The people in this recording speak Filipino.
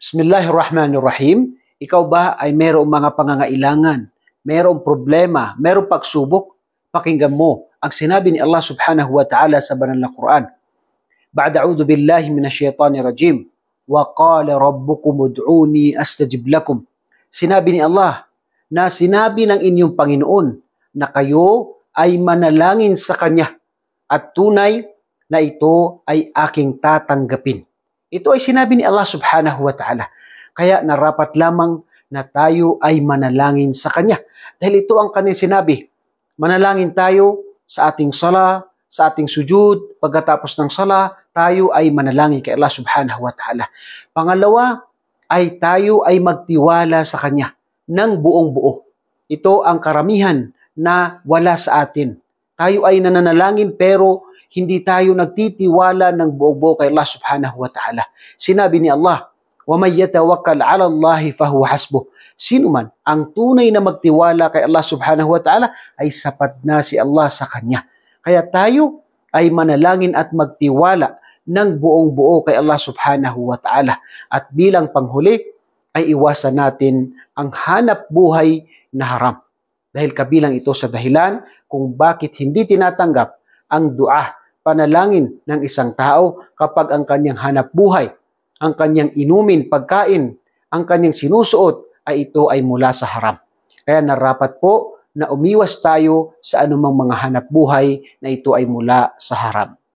Bismillahirrahmanirrahim. Ikaw ba ay mayroong mga pangangailangan, mayroong problema, mayroong pagsubok? Pakinggan mo ang sinabi ni Allah subhanahu wa ta'ala sa banal na Quran. Ba'da a'udhu billahi minasyaitanir rajim. Wa qala rabbukum ud'uni astajib lakum. Sinabi ni Allah na sinabi ng inyong Panginoon na kayo ay manalangin sa Kanya at tunay na ito ay aking tatanggapin. Ito ay sinabi ni Allah subhanahu wa ta'ala. Kaya narapat lamang na tayo ay manalangin sa Kanya. Dahil ito ang Kanyang sinabi. Manalangin tayo sa ating sala, sa ating sujud. Pagkatapos ng sala, tayo ay manalangin kay Allah subhanahu wa ta'ala. Pangalawa, ay tayo ay magtiwala sa Kanya ng buong buo. Ito ang karamihan na wala sa atin. Tayo ay nananalangin pero hindi tayo nagtitiwala ng buo-buo kay Allah subhanahu wa ta'ala. Sinabi ni Allah, وَمَنْ يَتَوَكَّلْ عَلَى اللَّهِ فَهُوَ حَسْبُهُ. Sino man ang tunay na magtiwala kay Allah subhanahu wa ta'ala ay sapat na si Allah sa Kanya. Kaya tayo ay manalangin at magtiwala ng buong buo kay Allah subhanahu wa ta'ala. At bilang panghuli ay iwasan natin ang hanap buhay na haram. Dahil kabilang ito sa dahilan kung bakit hindi tinatanggap ang dua, panalangin ng isang tao kapag ang kanyang hanap buhay, ang kanyang inumin, pagkain, ang kanyang sinusuot ay ito ay mula sa haram. Kaya narapat po na umiwas tayo sa anumang mga hanap buhay na ito ay mula sa haram.